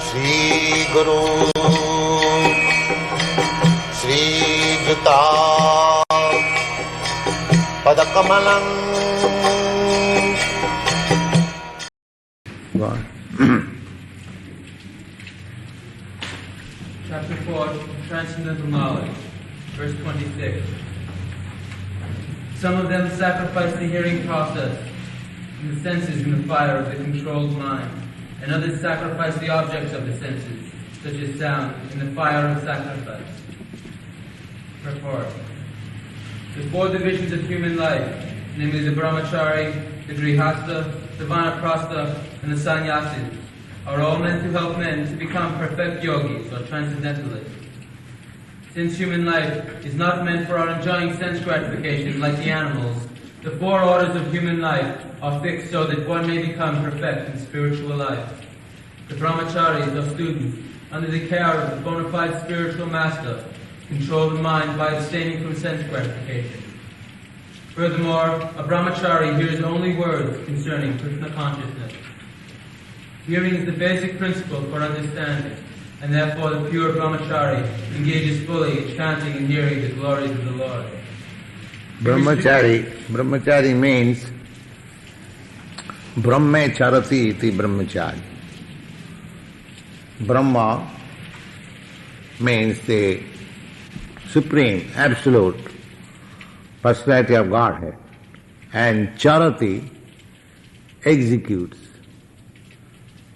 Shri Guru Shri Juta Padakamalang. Chapter 4, Transcendental Knowledge, verse 26. Some of them sacrifice the hearing process and the senses in the fire of the controlled mind, and others sacrifice the objects of the senses, such as sound, in the fire of sacrifice. Purport. The four divisions of human life, namely the Brahmacharya, the Grihastha, the Vanaprastha, and the Sannyasa, are all meant to help men to become perfect yogis or transcendentalists. Since human life is not meant for our enjoying sense gratification like the animals, the four orders of human life are fixed so that one may become perfect in spiritual life. The Brahmacharis or students, under the care of the bona fide spiritual master, control the mind by abstaining from sense gratification. Furthermore, a Brahmachari hears only words concerning Krishna consciousness. Hearing is the basic principle for understanding, and therefore the pure Brahmachari engages fully in chanting and hearing the glories of the Lord. Brahmachari means Brahmacharati iti Brahmachari. Brahma means the supreme, absolute personality of Godhead, and Charati executes.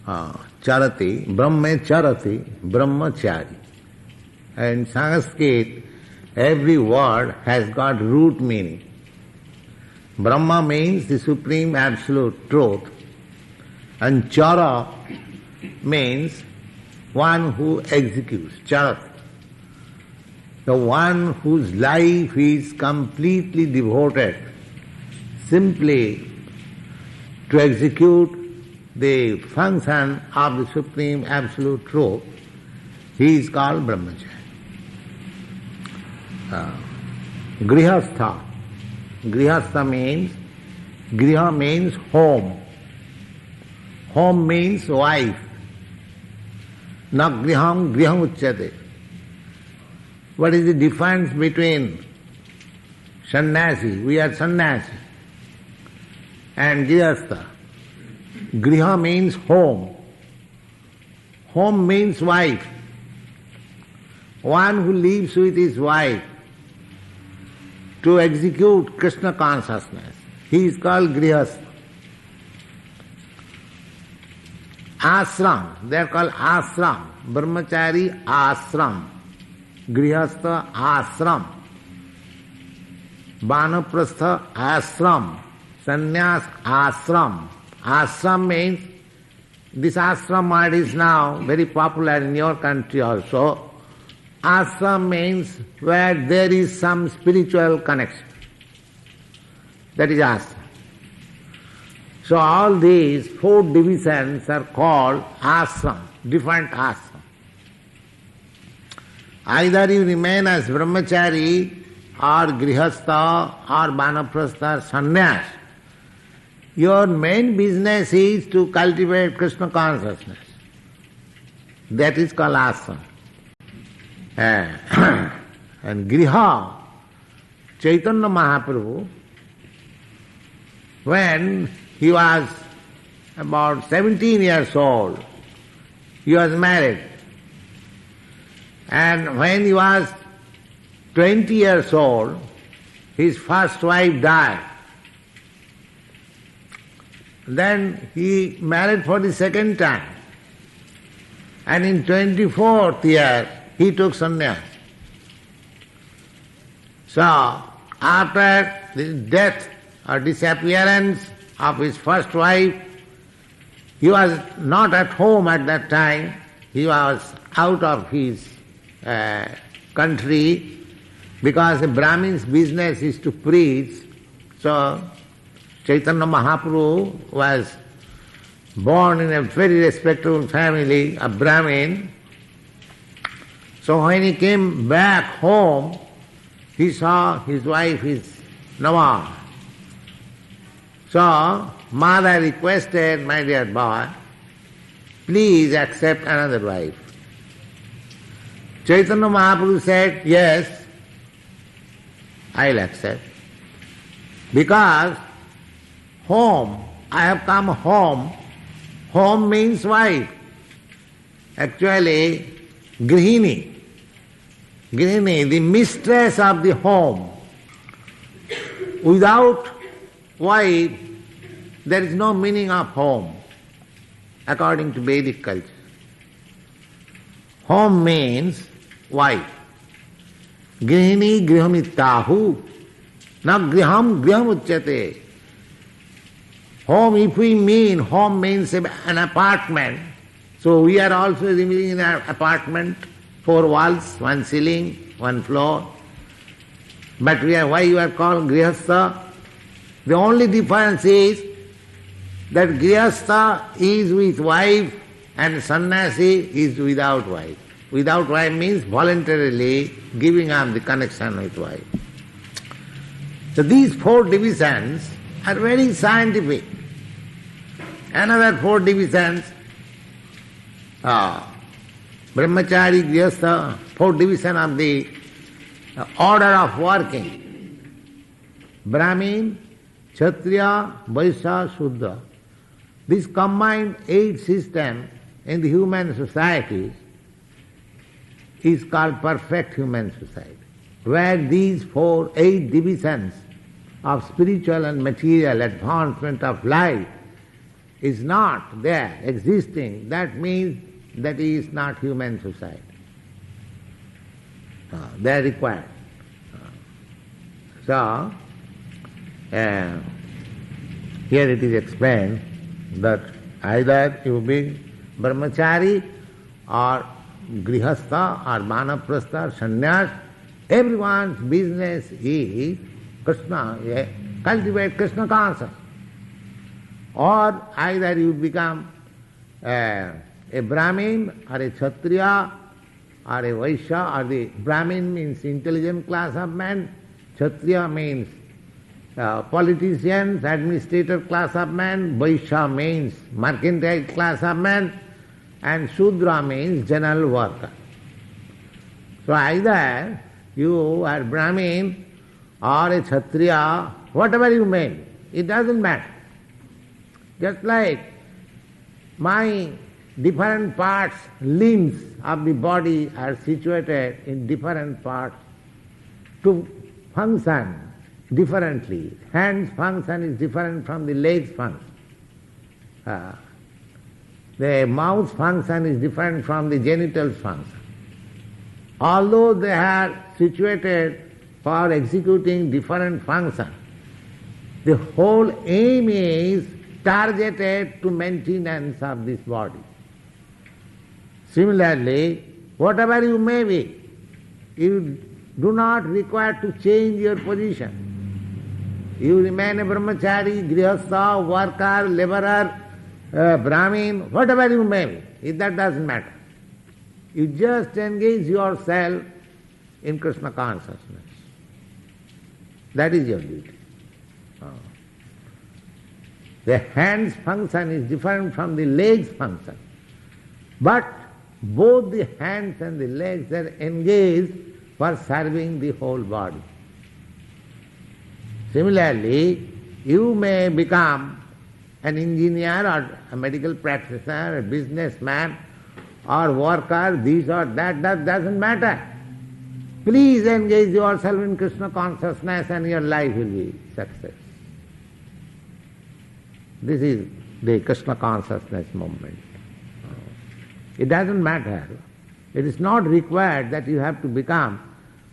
Charati, Brahmachari. And Sanskrit, every word has got root meaning. Brahma means the supreme absolute truth, and Chara means one who executes, Charati. The one whose life is completely devoted simply to execute the function of the supreme absolute truth, he is called Brahmacharya. Grihastha. Grihastha means, Griha means home. Home means wife. Na griham uchyate. What is the difference between sannyasi, we are sannyasi, and grihastha? Griha means home. Home means wife. One who lives with his wife to execute Krishna consciousness, he is called Grihastha. Ashram, they are called ashram. Brahmachari ashram. Grihastha ashram. Vanaprastha ashram. Sannyas ashram. Ashram means, this ashram word is now very popular in your country also. Ashram means where there is some spiritual connection. That is ashram. So all these four divisions are called ashram, different ashram. Either you remain as Brahmachari or Grihastha or Vanaprastha sannyas. Your main business is to cultivate Krishna consciousness. That is called ashram. And Griha, Chaitanya Mahaprabhu, when he was about 17 years old, he was married. And when he was 20 years old, his first wife died. Then he married for the second time. And in 24th year, he took sannyas. So, after the death or disappearance of his first wife, he was not at home at that time. He was out of his country because the Brahmin's business is to preach. So, Chaitanya Mahaprabhu was born in a very respectable family, a Brahmin. So when he came back home, he saw his wife is Nama. So So, mother requested, my dear boy, please accept another wife. Chaitanya Mahaprabhu said, yes, I'll accept. Because home, I have come home. Home means wife. Actually, Grihini, the mistress of the home. Without wife, there is no meaning of home, according to Vedic culture. Home means wife. Grihini grihamittahu. Now griham uchyate. Home, if we mean, home means an apartment. So we are also living in an apartment, 4 walls, 1 ceiling, 1 floor. But why you are called Grihastha? The only difference is that Grihastha is with wife and Sannyasi is without wife. Without wife means voluntarily giving up the connection with wife. So these 4 divisions are very scientific. Another 4 divisions, Brahmachari, Grihastha, 4 division of the order of working. Brahmin, Kshatriya, Vaishya, Shudra. This combined 8 system in the human society is called perfect human society, where these 8 divisions of spiritual and material advancement of life is not there, existing. That means that is not human society. They are required. So, here it is explained that either you be Brahmachari or Grihastha or Vanaprastha or Sannyas, everyone's business is Krishna, cultivate Krishna consciousness. Or either you become a Brahmin or a Kshatriya or a Vaishya, or the Brahmin means intelligent class of men, Kshatriya means politicians, administrator class of men, Vaishya means mercantile class of men, and Shudra means general worker. So either you are Brahmin or a Kshatriya, whatever you mean, it doesn't matter. Just like my different parts, limbs of the body are situated in different parts to function differently. Hands function is different from the legs function. The mouth function is different from the genitals function. Although they are situated for executing different functions, the whole aim is targeted to maintenance of this body. Similarly, whatever you may be, you do not require to change your position. You remain a brahmachari, grihastha, worker, laborer, Brahmin, whatever you may be, that doesn't matter. You just engage yourself in Krishna consciousness. That is your duty. The hand's function is different from the leg's function. But both the hands and the legs are engaged for serving the whole body. Similarly, you may become an engineer or a medical practitioner, a businessman or worker, this or that doesn't matter. Please engage yourself in Krishna consciousness and your life will be success. This is the Krishna consciousness movement. It doesn't matter. It is not required that you have to become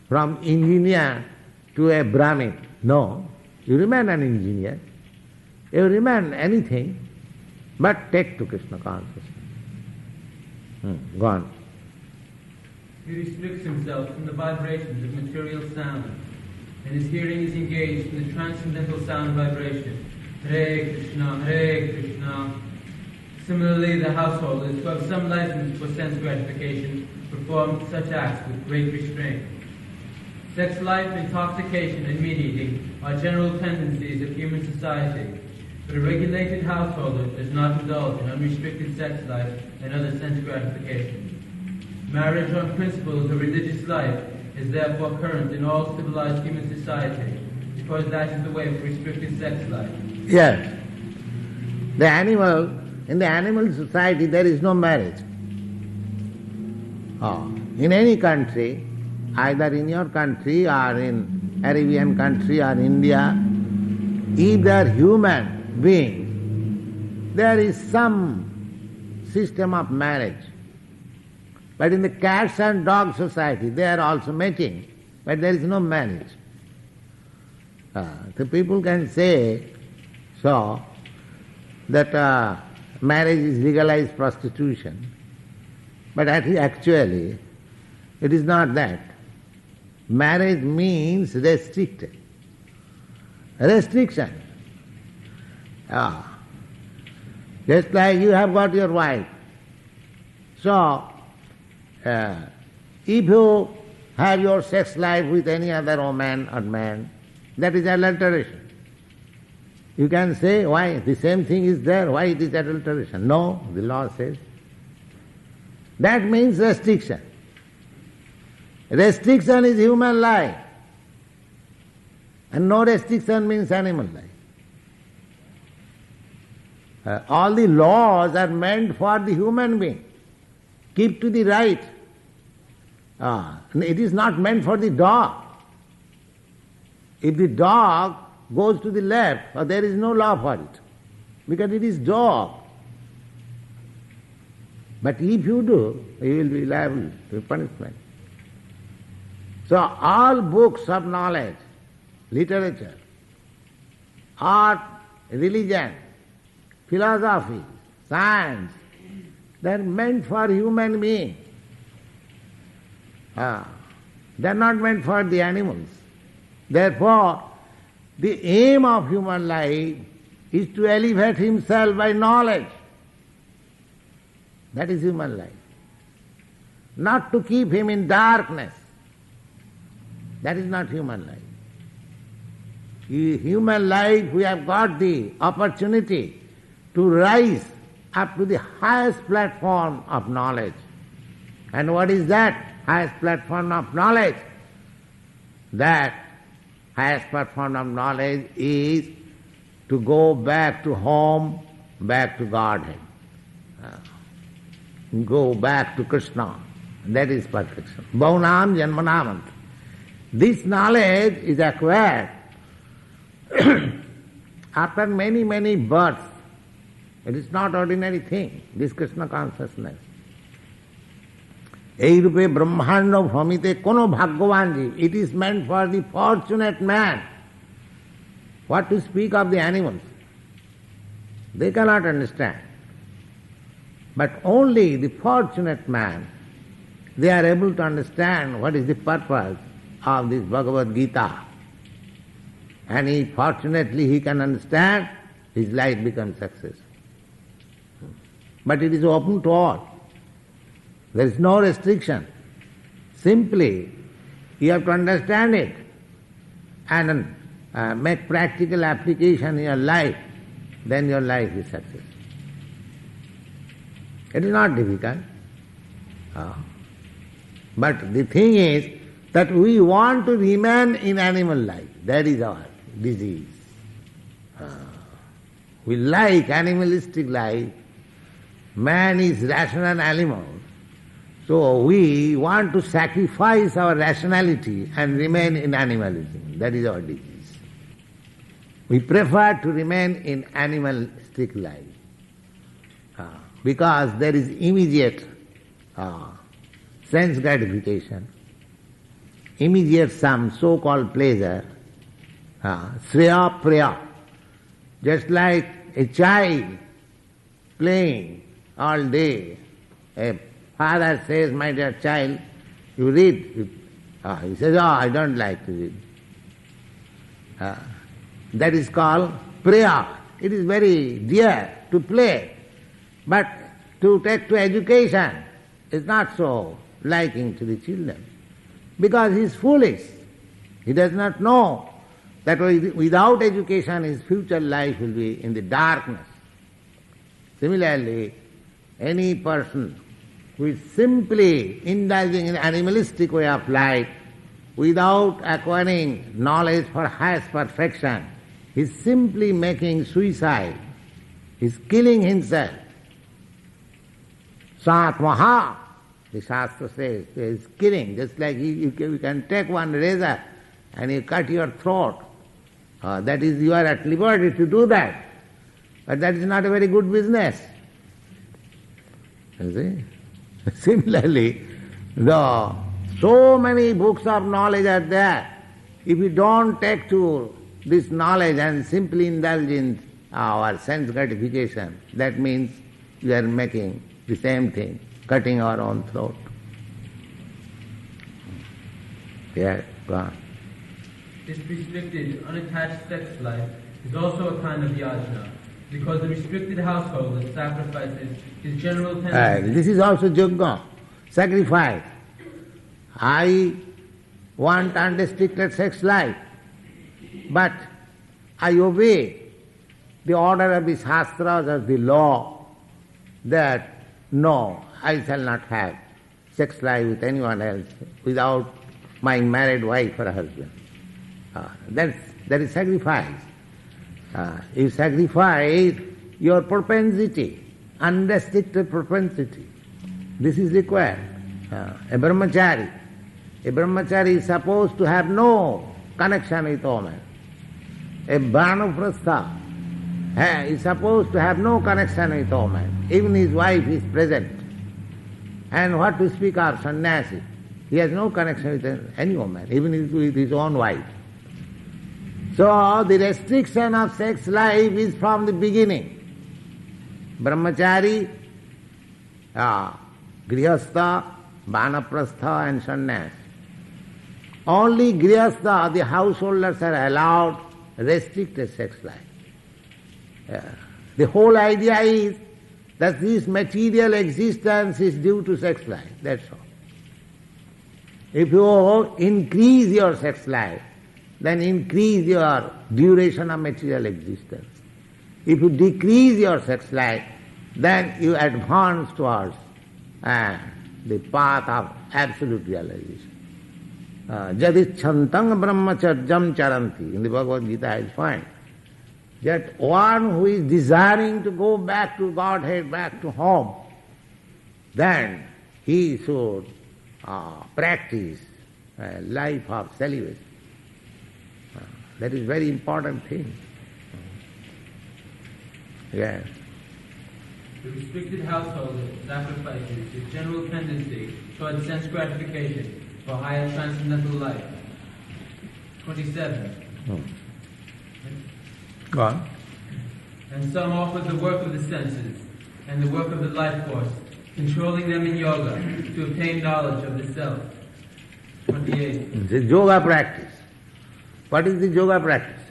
from engineer to a Brahmin. No, you remain an engineer. You remain anything, but take to Krishna consciousness. Go on. He restricts himself from the vibrations of material sound, and his hearing is engaged in the transcendental sound vibration. Hare Krishna, Hare Krishna. Similarly, the householders who have some license for sense gratification perform such acts with great restraint. Sex life, intoxication, and meat eating are general tendencies of human society. But a regulated householder does not indulge in unrestricted sex life and other sense gratification. Marriage on principles of religious life is therefore current in all civilized human society, because that is the way for restricted sex life. Yes. In the animal society there is no marriage. In any country, either in your country or in Arabian country or India, if they are human beings, there is some system of marriage. But in the cats and dog society, they are also mating, but there is no marriage. The people can say so that marriage is legalized prostitution, but actually it is not that. Marriage means restricted. Restriction. Just like you have got your wife. So, if you have your sex life with any other woman or man, that is adulteration. You can say, why? The same thing is there, why it is adulteration? No, the law says. That means restriction. Restriction is human life. And no restriction means animal life. All the laws are meant for the human being. Keep to the right. It is not meant for the dog. If the dog goes to the left, there is no law for it, because it is dog. But if you do, you will be liable to punishment. So all books of knowledge, literature, art, religion, philosophy, science, they are meant for human beings. They are not meant for the animals. Therefore, the aim of human life is to elevate himself by knowledge. That is human life. Not to keep him in darkness. That is not human life. In human life, we have got the opportunity to rise up to the highest platform of knowledge. And what is that highest platform of knowledge? That highest platform of knowledge is to go back to home, back to Godhead. Go back to Krishna. That is perfection. Bhaunam janmanamant. This knowledge is acquired after many, many births. It is not ordinary thing, this Krishna consciousness. এই রূপে ব্রহ্মাণ্ড ভ্রমিতে কোনো ভাগ্যবান জীব. It is meant for the fortunate man. What to speak of the animals? They cannot understand. But only the fortunate man, they are able to understand what is the purpose of this Bhagavad-gītā. And fortunately he can understand, his life becomes successful. But it is open to all. There is no restriction. Simply, you have to understand it and make practical application in your life, then your life is successful. It is not difficult. But the thing is that we want to remain in animal life. That is our disease. We like animalistic life. Man is rational animal. So we want to sacrifice our rationality and remain in animalism. That is our disease. We prefer to remain in animalistic life because there is immediate sense gratification, immediate some so-called pleasure, shreya priya. Just like a child playing all day, a father says, my dear child, you read. He says, I don't like to read. That is called priya. It is very dear to play. But to take to education is not so liking to the children. Because he is foolish. He does not know That without education his future life will be in the darkness. Similarly, any person who is simply indulging in animalistic way of life without acquiring knowledge for highest perfection, he is simply making suicide. He is killing himself. Indriya-saṁyamaḥ, the Shastra says, he is killing. Just like you can take one razor and you cut your throat. That is, you are at liberty to do that. But that is not a very good business. You see? Similarly, so many books of knowledge are there. If you don't take to this knowledge and simply indulge in our sense gratification, that means we are making the same thing, cutting our own throat. Yeah, go on. This restricted, unattached sex life is also a kind of yajna, because the restricted household that sacrifices his general tendency. This is also yajna, sacrifice. I want unrestricted sex life, but I obey the order of the Shastras or the law that no, I shall not have sex life with anyone else without my married wife or husband. That is sacrifice. You sacrifice your propensity, unrestricted propensity. This is required. A Brahmacharya is supposed to have no connection with woman. A Vanaprastha is supposed to have no connection with woman. Even his wife is present. And what to speak of Sannyasi? He has no connection with any woman, even with his own wife. So the restriction of sex life is from the beginning. Brahmachari, Grihastha, Vanaprastha and Sannyasa. Only Grihastha, the householders, are allowed restricted sex life. The whole idea is that this material existence is due to sex life, that's all. If you increase your sex life, then increase your duration of material existence. If you decrease your sex life, then you advance towards the path of absolute realization. Jadichantam brahmacharyam charanti. In the Bhagavad-gītā I find that one who is desiring to go back to Godhead, back to home, then he should practice a life of celibacy. That is very important thing. Yes. The restricted household sacrifices his general tendency towards sense gratification for higher transcendental life. 27. Go on. And some offer the work of the senses and the work of the life force, controlling them in yoga to obtain knowledge of the self. 28. The yoga practice. What is the yoga practice?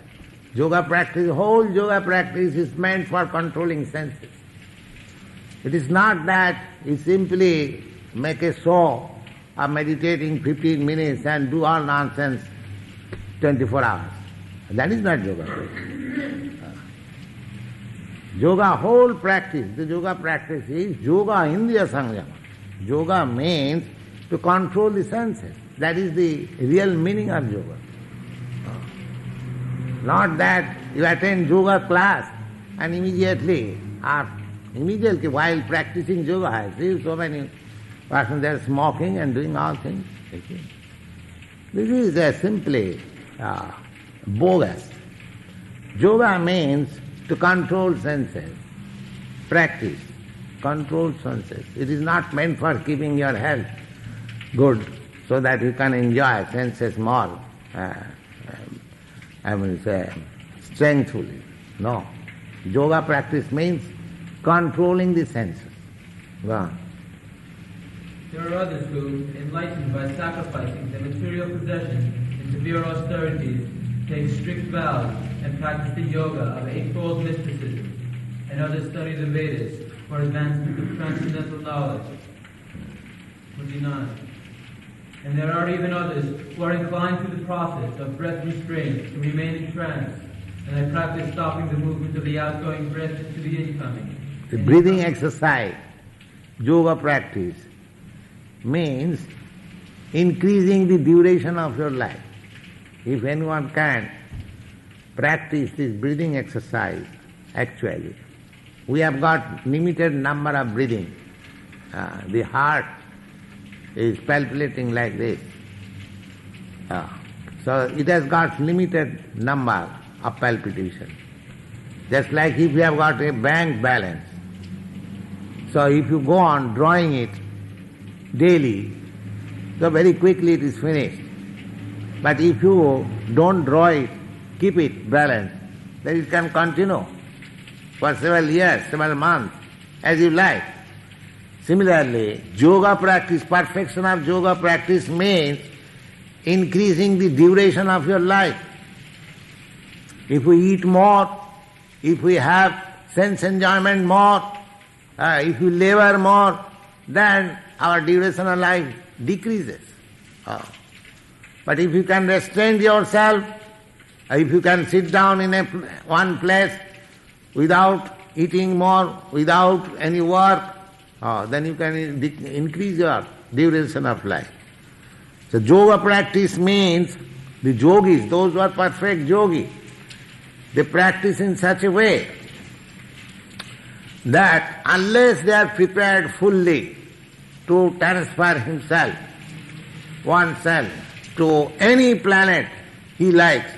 Yoga practice, whole yoga practice is meant for controlling senses. It is not that you simply make a show of meditating 15 minutes and do all nonsense 24 hours. That is not yoga practice. Yoga whole practice, the yoga practice is yoga indriya-saṁyamaḥ. Yoga means to control the senses. That is the real meaning of yoga. Not that you attend yoga class and immediately while practicing yoga, I see so many persons there smoking and doing all things. This is simply bogus. Yoga means to control senses, practice, control senses. It is not meant for keeping your health good so that you can enjoy senses more, strengthfully. No. Yoga practice means controlling the senses. Go on. There are others who, enlightened by sacrificing their material possessions in severe austerities, take strict vows and practice the yoga of eightfold mysticism, and others study the Vedas for advancement of transcendental knowledge. 29. And there are even others who are inclined to the process of breath restraint to remain in trance, and I practice stopping the movement of the outgoing breath to the incoming. The breathing exercise, yoga practice, means increasing the duration of your life. If anyone can practice this breathing exercise, actually, we have got limited number of breathing. The heart is palpitating like this. So it has got limited number of palpitation. Just like if you have got a bank balance. So if you go on drawing it daily, so very quickly it is finished. But if you don't draw it, keep it balanced, then it can continue for several years, several months, as you like. Similarly, yoga practice, perfection of yoga practice means increasing the duration of your life. If we eat more, if we have sense enjoyment more, if we labor more, then our duration of life decreases. But if you can restrain yourself, if you can sit down in one place without eating more, without any work, then you can increase your duration of life. So yoga practice means the yogis, those who are perfect yogis, they practice in such a way that unless they are prepared fully to transfer himself, oneself, to any planet he likes,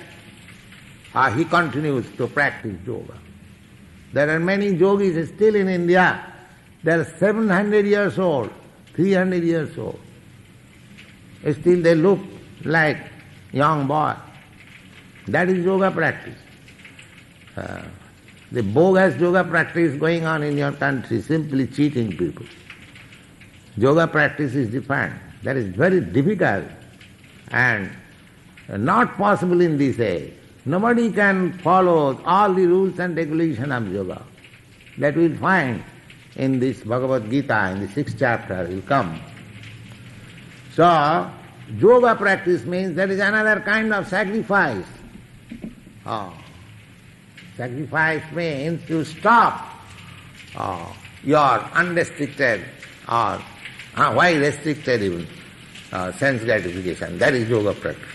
he continues to practice yoga. There are many yogis still in India. They are 700 years old, 300 years old. Still they look like young boy. That is yoga practice. The bogus yoga practice going on in your country, simply cheating people. Yoga practice is different. That is very difficult and not possible in this age. Nobody can follow all the rules and regulations of yoga. That we'll find in this Bhagavad-gītā, in the 6th chapter will come. So, yoga practice means there is another kind of sacrifice. Sacrifice means you stop your unrestricted or why restricted even sense gratification. That is yoga practice.